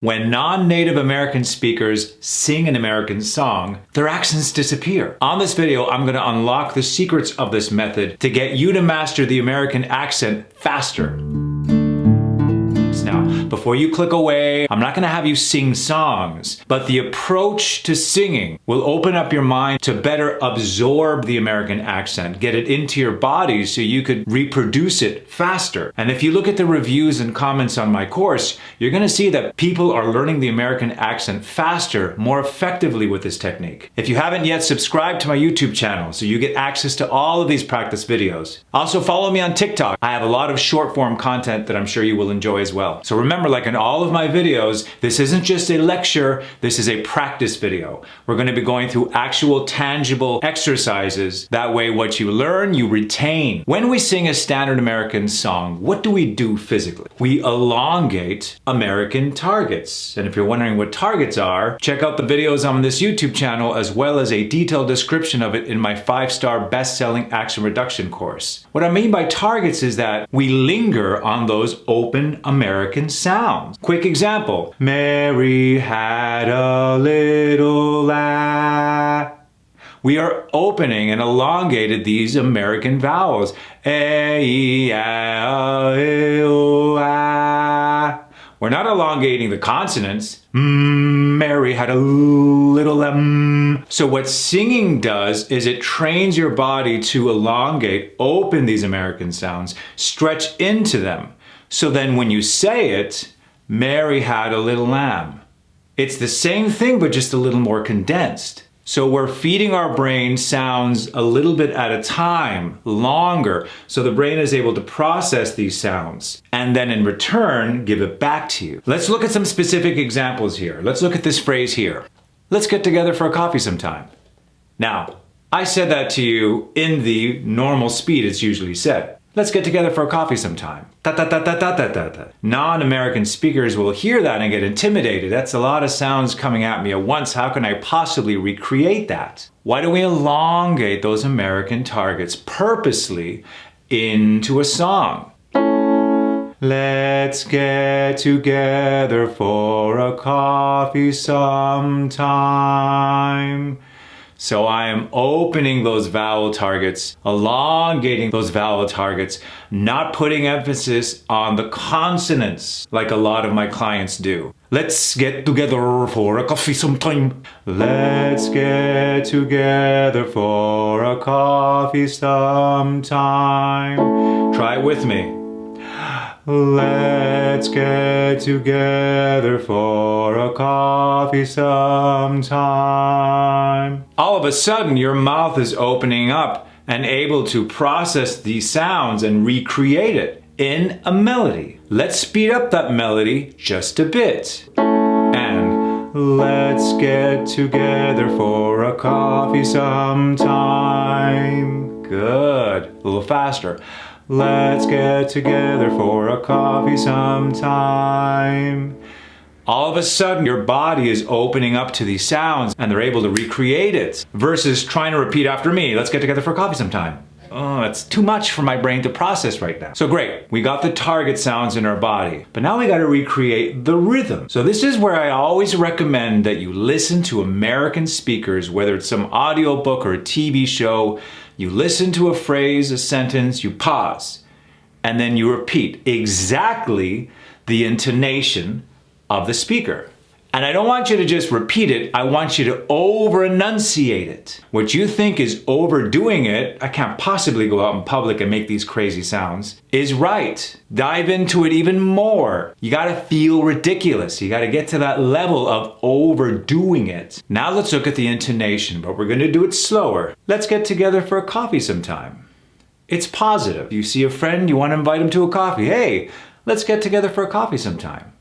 When non-native American speakers sing an American song, their accents disappear. On this video, I'm going to unlock the secrets of this method to get you to master the American accent faster. Now, before you click away, I'm not going to have you sing songs, but the approach to singing will open up your mind to better absorb the American accent, get it into your body so you could reproduce it faster. And if you look at the reviews and comments on my course, you're going to see that people are learning the American accent faster, more effectively with this technique. If you haven't yet, subscribe to my YouTube channel so you get access to all of these practice videos. Also follow me on TikTok. I have a lot of short form content that I'm sure you will enjoy as well. So remember, like in all of my videos, this isn't just a lecture, this is a practice video. We're going to be going through actual tangible exercises. That way what you learn, you retain. When we sing a standard American song, what do we do physically? We elongate American targets. And if you're wondering what targets are, check out the videos on this YouTube channel as well as a detailed description of it in my 5-star best-selling accent reduction course. What I mean by targets is that we linger on those open American sounds. Quick example. Mary had a little lamb. We are opening and elongated these American vowels. A, E, I, E, O, I. We're not elongating the consonants. Mary had a little lamb. So what singing does is it trains your body to elongate, open these American sounds, stretch into them. So then when you say it, Mary had a little lamb. It's the same thing, but just a little more condensed. So we're feeding our brain sounds a little bit at a time, longer, so the brain is able to process these sounds and then in return, give it back to you. Let's look at some specific examples here. Let's look at this phrase here. Let's get together for a coffee sometime. Now, I said that to you in the normal speed it's usually said. Let's get together for a coffee sometime. Non-American speakers will hear that and get intimidated. That's a lot of sounds coming at me at once. How can I possibly recreate that? Why do we elongate those American targets purposely into a song? Let's get together for a coffee sometime. So I am opening those vowel targets, elongating those vowel targets, not putting emphasis on the consonants like a lot of my clients do. Let's get together for a coffee sometime. Let's get together for a coffee sometime. Try it with me. Let's get together for a coffee sometime. All of a sudden, your mouth is opening up and able to process these sounds and recreate it in a melody. Let's speed up that melody just a bit. And let's get together for a coffee sometime. Good. A little faster. Let's get together for a coffee sometime. All of a sudden, your body is opening up to these sounds and they're able to recreate it versus trying to repeat after me. Let's get together for a coffee sometime. Oh, it's too much for my brain to process right now. So great, we got the target sounds in our body, but now we got to recreate the rhythm. So this is where I always recommend that you listen to American speakers, whether it's some audiobook or a TV show. You listen to a phrase, a sentence, you pause, and then you repeat exactly the intonation of the speaker. And I don't want you to just repeat it, I want you to over-enunciate it. What you think is overdoing it, I can't possibly go out in public and make these crazy sounds, is right. Dive into it even more. You gotta feel ridiculous. You gotta get to that level of overdoing it. Now let's look at the intonation, but we're gonna do it slower. Let's get together for a coffee sometime. It's positive. You see a friend, you wanna invite him to a coffee. Hey, let's get together for a coffee sometime.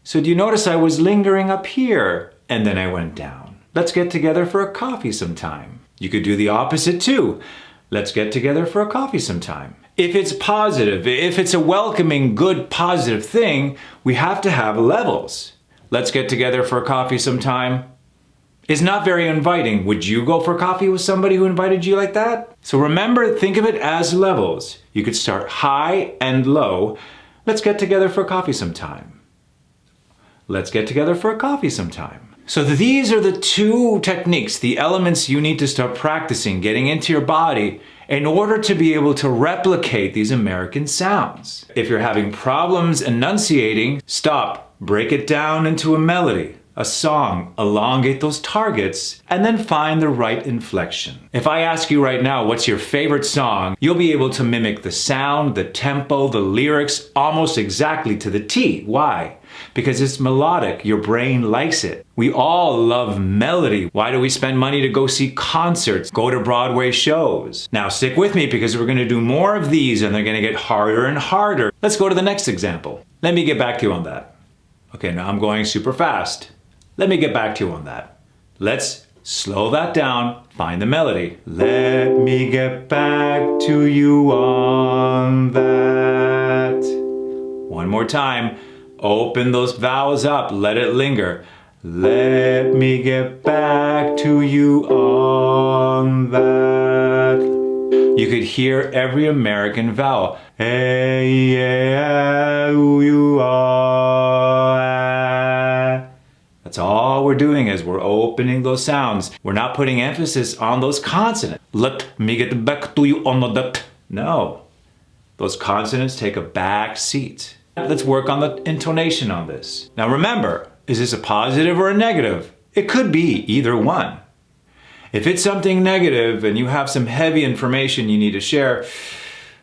So do you notice I was lingering up here and then I went down? Let's get together for a coffee sometime. You could do the opposite too. Let's get together for a coffee sometime. If it's positive, if it's a welcoming, good, positive thing, we have to have levels. Let's get together for a coffee sometime is not very inviting. Would you go for coffee with somebody who invited you like that? So remember, think of it as levels. You could start high and low. Let's get together for coffee sometime. Let's get together for a coffee sometime. So these are the two techniques, the elements you need to start practicing, getting into your body in order to be able to replicate these American sounds. If you're having problems enunciating, stop, break it down into a melody, a song, elongate those targets, and then find the right inflection. If I ask you right now, what's your favorite song, you'll be able to mimic the sound, the tempo, the lyrics almost exactly to the T. Why? Because it's melodic. Your brain likes it. We all love melody. Why do we spend money to go see concerts, go to Broadway shows? Now stick with me because we're going to do more of these and they're going to get harder and harder. Let's go to the next example. Let me get back to you on that. Okay, now I'm going super fast. Let me get back to you on that. Let's slow that down, find the melody. Let me get back to you on that. One more time. Open those vowels up, let it linger. Let me get back to you on that. You could hear every American vowel. A, yeah, you are. That's all we're doing is we're opening those sounds. We're not putting emphasis on those consonants. Let me get back to you on that. No, those consonants take a back seat. Let's work on the intonation on this. Now remember, is this a positive or a negative? It could be either one. If it's something negative and you have some heavy information you need to share,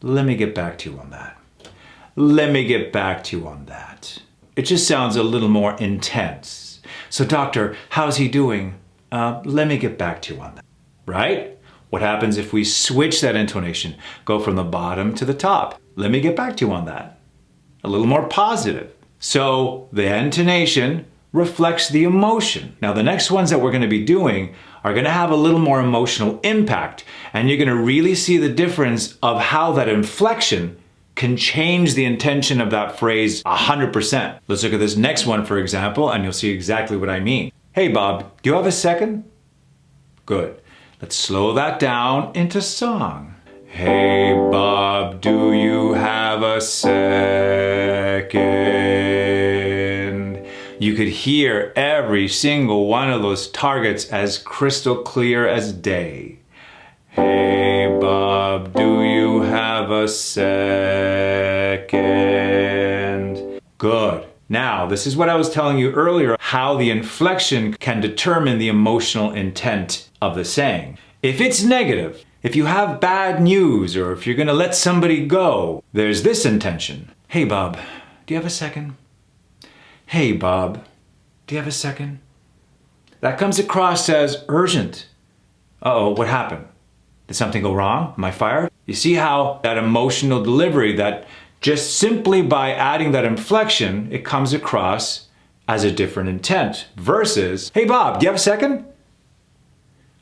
let me get back to you on that. Let me get back to you on that. It just sounds a little more intense. So doctor, how's he doing? Let me get back to you on that. Right? What happens if we switch that intonation? Go from the bottom to the top. Let me get back to you on that. A little more positive. So the intonation reflects the emotion. Now the next ones that we're going to be doing are going to have a little more emotional impact, and you're going to really see the difference of how that inflection can change the intention of that phrase 100%. Let's look at this next one, for example, and you'll see exactly what I mean. Hey Bob, do you have a second? Good. Let's slow that down into song. Hey Bob, do you have a second? You could hear every single one of those targets as crystal clear as day. Hey Bob, do you have a second? Good. Now, this is what I was telling you earlier, how the inflection can determine the emotional intent of the saying. If it's negative, if you have bad news, or if you're going to let somebody go, there's this intention. Hey Bob, do you have a second? Hey Bob, do you have a second? That comes across as urgent. Uh-oh, what happened? Did something go wrong? Am I fired? You see how that emotional delivery, that just simply by adding that inflection, it comes across as a different intent versus, hey Bob, do you have a second?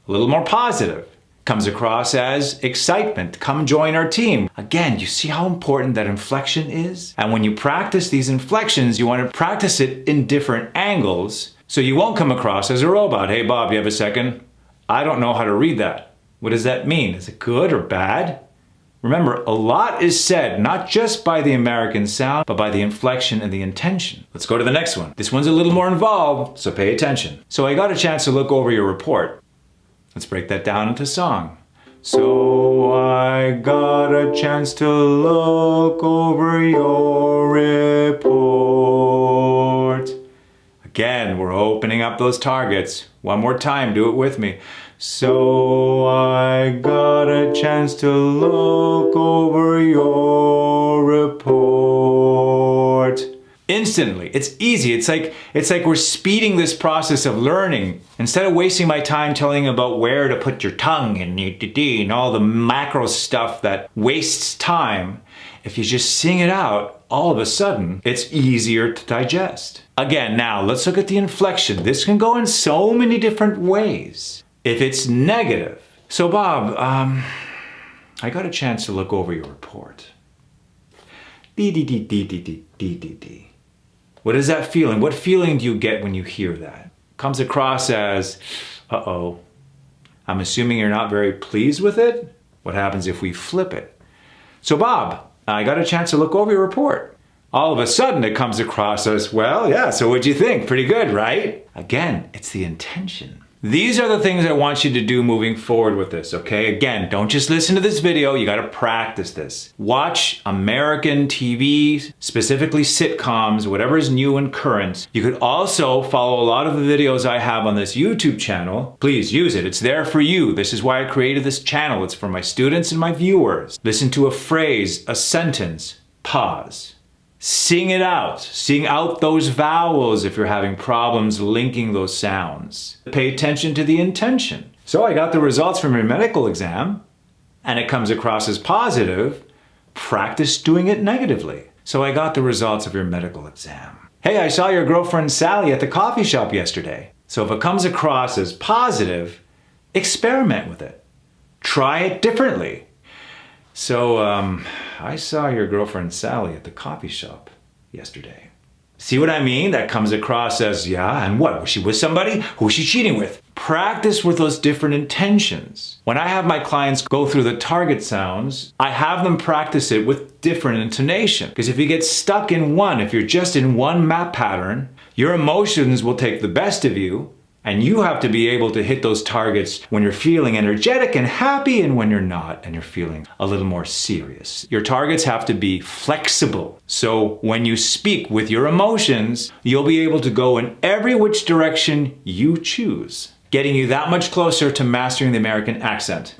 A little more positive. Comes across as excitement. Come join our team. Again, you see how important that inflection is? And when you practice these inflections, you want to practice it in different angles so you won't come across as a robot. Hey Bob, you have a second? I don't know how to read that. What does that mean? Is it good or bad? Remember, a lot is said not just by the American sound, but by the inflection and the intention. Let's go to the next one. This one's a little more involved, so pay attention. So I got a chance to look over your report. Let's break that down into song. So I got a chance to look over your report. Again, we're opening up those targets. One more time, do it with me. So I got a chance to look over your report. Instantly, it's easy. It's like we're speeding this process of learning. Instead of wasting my time telling you about where to put your tongue and all the macro stuff that wastes time, if you just sing it out, all of a sudden, it's easier to digest. Again, now let's look at the inflection. This can go in so many different ways. If it's negative, so Bob, I got a chance to look over your report. D. What is that feeling? What feeling do you get when you hear that? Comes across as, uh-oh. I'm assuming you're not very pleased with it? What happens if we flip it? So Bob, I got a chance to look over your report. all of a sudden it comes across as, well, yeah, so what'd you think? Pretty good, right? Again, it's the intention. These are the things I want you to do moving forward with this, okay? Again, don't just listen to this video, you gotta practice this. Watch American TV, specifically sitcoms, whatever is new and current. You could also follow a lot of the videos I have on this YouTube channel. Please use it, it's there for you. This is why I created this channel. It's for my students and my viewers. Listen to a phrase, a sentence, pause. Sing it out. Sing out those vowels if you're having problems linking those sounds. Pay attention to the intention. So I got the results from your medical exam, and it comes across as positive. Practice doing it negatively. So I got the results of your medical exam. Hey, I saw your girlfriend Sally at the coffee shop yesterday. So if it comes across as positive, experiment with it. Try it differently. So, I saw your girlfriend Sally at the coffee shop yesterday. See what I mean? That comes across as, yeah, and what? Was she with somebody? Who was she cheating with? Practice with those different intentions. When I have my clients go through the target sounds, I have them practice it with different intonation. Because if you get stuck in one, if you're just in one map pattern, your emotions will take the best of you. And you have to be able to hit those targets when you're feeling energetic and happy and when you're not and you're feeling a little more serious. Your targets have to be flexible. So when you speak with your emotions, you'll be able to go in every which direction you choose, getting you that much closer to mastering the American accent.